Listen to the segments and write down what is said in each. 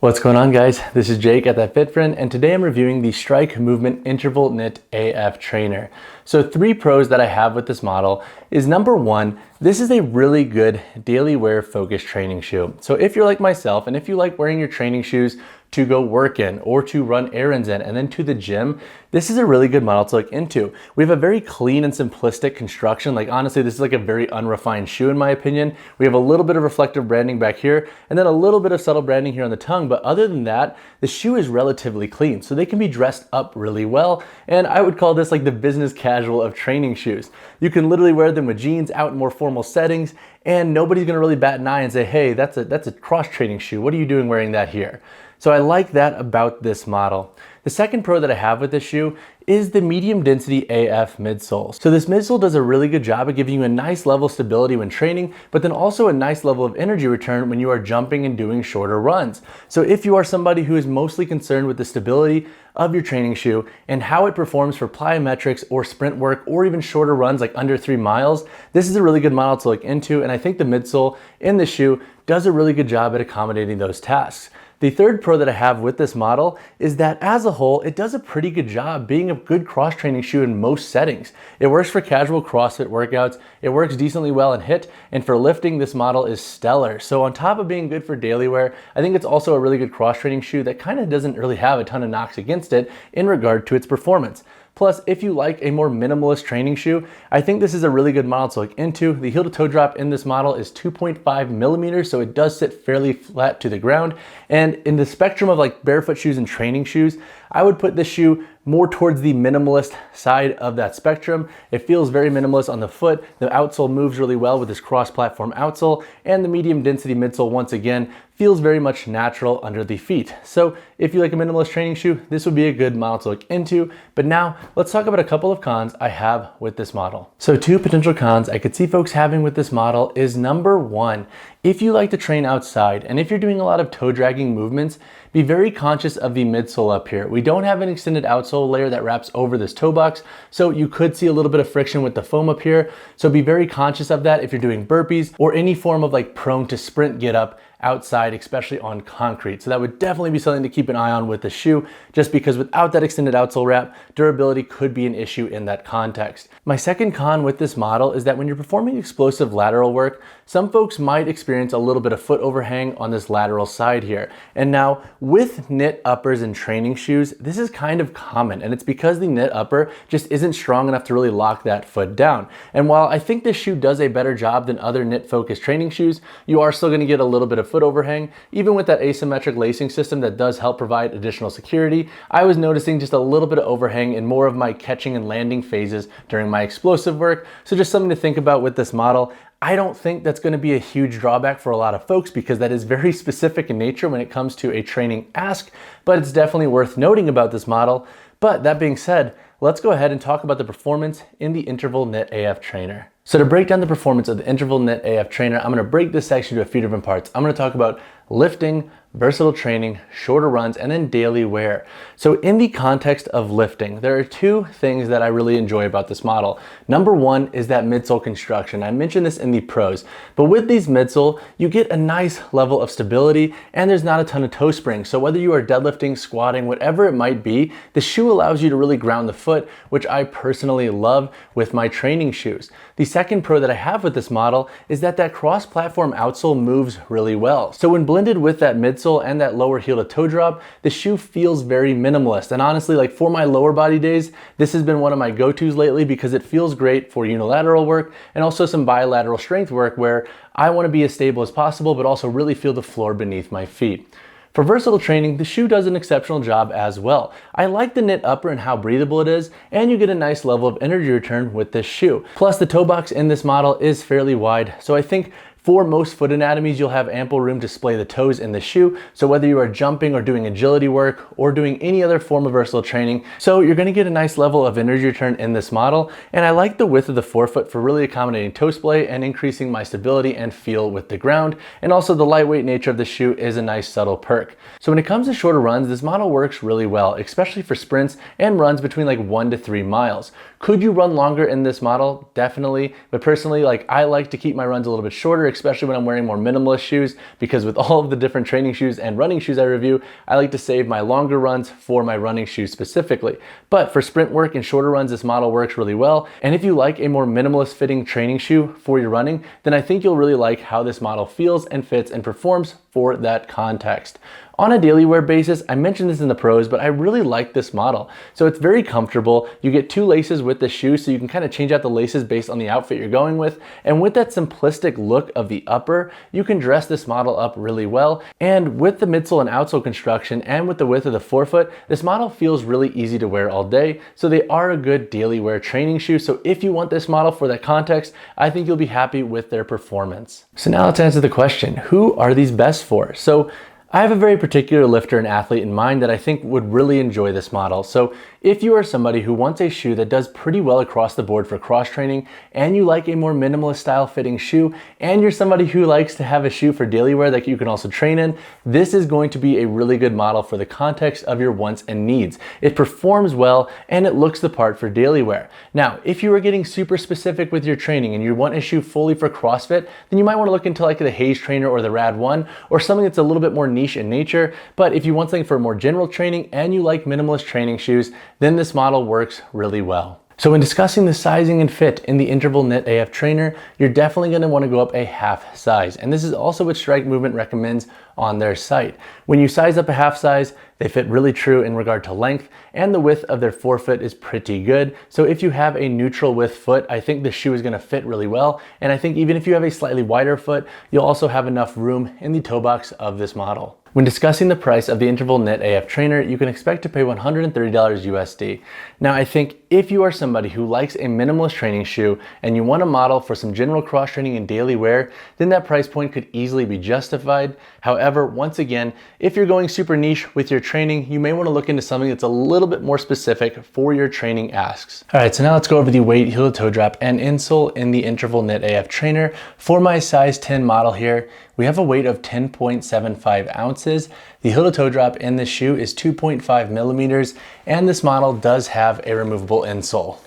What's going on, guys? This is Jake at That Fit Friend, and today I'm reviewing the Strike Movement Interval Knit AF Trainer. So 3 pros that I have with this model is number 1, this is a really good daily wear focused training shoe. So if you're like myself and if you like wearing your training shoes to go work in or to run errands in and then to the gym, this is a really good model to look into. We have a very clean and simplistic construction. Like honestly, this is like a very unrefined shoe in my opinion. We have a little bit of reflective branding back here and then a little bit of subtle branding here on the tongue. But other than that, the shoe is relatively clean. So they can be dressed up really well. And I would call this like the business casual of training shoes. You can literally wear them with jeans out in more formal settings and nobody's gonna really bat an eye and say, hey, that's a cross training shoe. What are you doing wearing that here? So I like that about this model. The second pro that I have with this shoe is the medium density AF midsole. So this midsole does a really good job of giving you a nice level of stability when training, but then also a nice level of energy return when you are jumping and doing shorter runs. So if you are somebody who is mostly concerned with the stability of your training shoe and how it performs for plyometrics or sprint work or even shorter runs like under 3 miles, this is a really good model to look into, and I think the midsole in the shoe does a really good job at accommodating those tasks. The third pro that I have with this model is that as a whole, it does a pretty good job being a good cross-training shoe in most settings. It works for casual CrossFit workouts, it works decently well in HIIT, and for lifting, this model is stellar. So on top of being good for daily wear, I think it's also a really good cross-training shoe that kind of doesn't really have a ton of knocks against it in regard to its performance. Plus, if you like a more minimalist training shoe, I think this is a really good model to look into. The heel to toe drop in this model is 2.5 millimeters, so it does sit fairly flat to the ground. And in the spectrum of like barefoot shoes and training shoes, I would put this shoe more towards the minimalist side of that spectrum. It feels very minimalist on the foot. The outsole moves really well with this cross-platform outsole, and the medium density midsole, once again, feels very much natural under the feet. So if you like a minimalist training shoe, this would be a good model to look into. But now let's talk about a couple of cons I have with this model. So 2 potential cons I could see folks having with this model is number 1, if you like to train outside and if you're doing a lot of toe dragging movements, be very conscious of the midsole up here. We don't have an extended outsole layer that wraps over this toe box, so you could see a little bit of friction with the foam up here. So be very conscious of that if you're doing burpees or any form of like prone to sprint get up outside, especially on concrete. So that would definitely be something to keep an eye on with the shoe, just because without that extended outsole wrap, durability could be an issue in that context. My second con with this model is that when you're performing explosive lateral work, some folks might experience a little bit of foot overhang on this lateral side here. And now with knit uppers and training shoes, this is kind of common, and it's because the knit upper just isn't strong enough to really lock that foot down. And while I think this shoe does a better job than other knit focused training shoes, you are still gonna get a little bit of foot overhang. Even with that asymmetric lacing system that does help provide additional security, I was noticing just a little bit of overhang in more of my catching and landing phases during my explosive work. So just something to think about with this model. I don't think that's going to be a huge drawback for a lot of folks because that is very specific in nature when it comes to a training ask, but it's definitely worth noting about this model. But that being said, let's go ahead and talk about the performance in the Interval Knit AF Trainer. So to break down the performance of the Interval Knit AF Trainer, I'm going to break this section into a few different parts. I'm going to talk about lifting, versatile training, shorter runs, and then daily wear. So in the context of lifting, there are 2 things that I really enjoy about this model. Number 1 is that midsole construction. I mentioned this in the pros, but with these midsole, you get a nice level of stability and there's not a ton of toe spring. So whether you are deadlifting, squatting, whatever it might be, the shoe allows you to really ground the foot, which I personally love with my training shoes. The second pro that I have with this model is that cross-platform outsole moves really well. So when blended with that midsole and that lower heel to toe drop, the shoe feels very minimalist. And honestly, like for my lower body days, this has been one of my go-tos lately because it feels great for unilateral work and also some bilateral strength work where I want to be as stable as possible, but also really feel the floor beneath my feet. For versatile training, the shoe does an exceptional job as well. I like the knit upper and how breathable it is, and you get a nice level of energy return with this shoe. Plus the toe box in this model is fairly wide, so I think for most foot anatomies, you'll have ample room to display the toes in the shoe. So whether you are jumping or doing agility work or doing any other form of versatile training, so you're gonna get a nice level of energy return in this model. And I like the width of the forefoot for really accommodating toe splay and increasing my stability and feel with the ground. And also the lightweight nature of the shoe is a nice subtle perk. So when it comes to shorter runs, this model works really well, especially for sprints and runs between like 1 to 3 miles. Could you run longer in this model? Definitely. But personally, like I like to keep my runs a little bit shorter, especially when I'm wearing more minimalist shoes, because with all of the different training shoes and running shoes I review, I like to save my longer runs for my running shoes specifically. But for sprint work and shorter runs, this model works really well. And if you like a more minimalist fitting training shoe for your running, then I think you'll really like how this model feels and fits and performs for that context. On a daily wear basis, I mentioned this in the pros, but I really like this model. So it's very comfortable. You get 2 laces with the shoe, so you can kind of change out the laces based on the outfit you're going with. And with that simplistic look of the upper, you can dress this model up really well. And with the midsole and outsole construction and with the width of the forefoot, this model feels really easy to wear all day. So they are a good daily wear training shoe. So if you want this model for that context, I think you'll be happy with their performance. So now let's answer the question, who are these best for? So I have a very particular lifter and athlete in mind that I think would really enjoy this model. So if you are somebody who wants a shoe that does pretty well across the board for cross training, and you like a more minimalist style fitting shoe, and you're somebody who likes to have a shoe for daily wear that you can also train in, this is going to be a really good model for the context of your wants and needs. It performs well and it looks the part for daily wear. Now, if you are getting super specific with your training and you want a shoe fully for CrossFit, then you might want to look into like the Hayes Trainer or the Rad 1 or something that's a little bit more niche in nature. But if you want something for more general training and you like minimalist training shoes, then this model works really well. So when discussing the sizing and fit in the Interval Knit AF trainer, you're definitely going to want to go up a half size. And this is also what Strike Movement recommends on their site. When you size up a half size, they fit really true in regard to length, and the width of their forefoot is pretty good. So if you have a neutral width foot, I think the shoe is going to fit really well. And I think even if you have a slightly wider foot, you'll also have enough room in the toe box of this model. When discussing the price of the Interval Knit AF trainer, you can expect to pay $130 USD. Now, I think if you are somebody who likes a minimalist training shoe and you want a model for some general cross training and daily wear, then that price point could easily be justified. However, once again, if you're going super niche with your training, you may want to look into something that's a little bit more specific for your training asks. All right, so now let's go over the weight, heel to toe drop, and insole in the Interval Knit AF trainer. For my size 10 model here, we have a weight of 10.75 ounces. The heel to toe drop in this shoe is 2.5 millimeters, and this model does have a removable insole.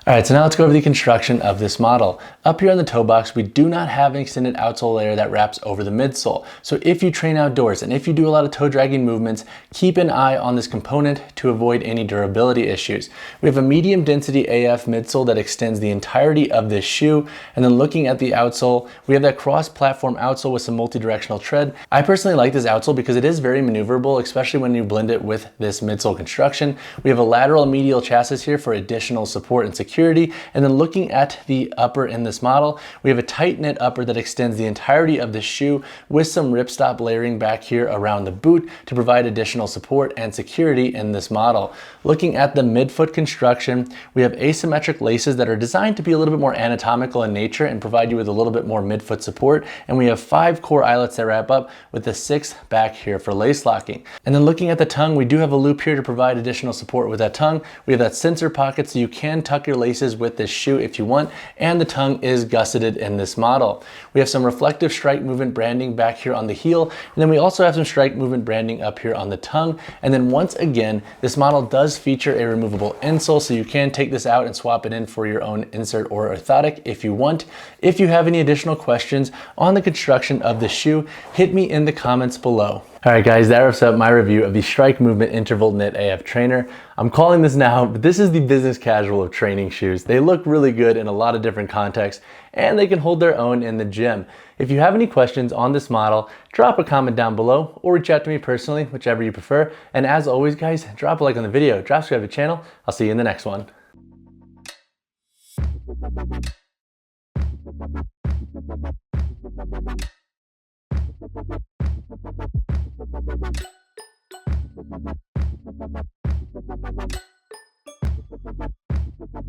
All right, so now let's go over the construction of this model. Up here on the toe box, we do not have an extended outsole layer that wraps over the midsole. So if you train outdoors and if you do a lot of toe dragging movements, keep an eye on this component to avoid any durability issues. We have a medium density AF midsole that extends the entirety of this shoe. And then looking at the outsole, we have that cross-platform outsole with some multi-directional tread. I personally like this outsole because it is very maneuverable, especially when you blend it with this midsole construction. We have a lateral and medial chassis here for additional support and security. And then looking at the upper in this model, we have a tight knit upper that extends the entirety of the shoe with some ripstop layering back here around the boot to provide additional support and security in this model. Looking at the midfoot construction, we have asymmetric laces that are designed to be a little bit more anatomical in nature and provide you with a little bit more midfoot support. And we have 5 core eyelets that wrap up with the 6th back here for lace locking. And then looking at the tongue, we do have a loop here to provide additional support with that tongue. We have that sensor pocket so you can tuck your laces with this shoe if you want, and the tongue is gusseted in this model. We have some reflective Strike Movement branding back here on the heel, and then we also have some Strike Movement branding up here on the tongue. And then once again, this model does feature a removable insole, so you can take this out and swap it in for your own insert or orthotic if you want. If you have any additional questions on the construction of the shoe, hit me in the comments below. All right guys, that wraps up my review of the Strike Movement Interval Knit AF trainer. I'm calling this now, but this is the business casual of training shoes. They look really good in a lot of different contexts, and they can hold their own in the gym. If you have any questions on this model, drop a comment down below or reach out to me personally, whichever you prefer. And as always guys, drop a like on the video, drop subscribe to the channel. I'll see you in the next one.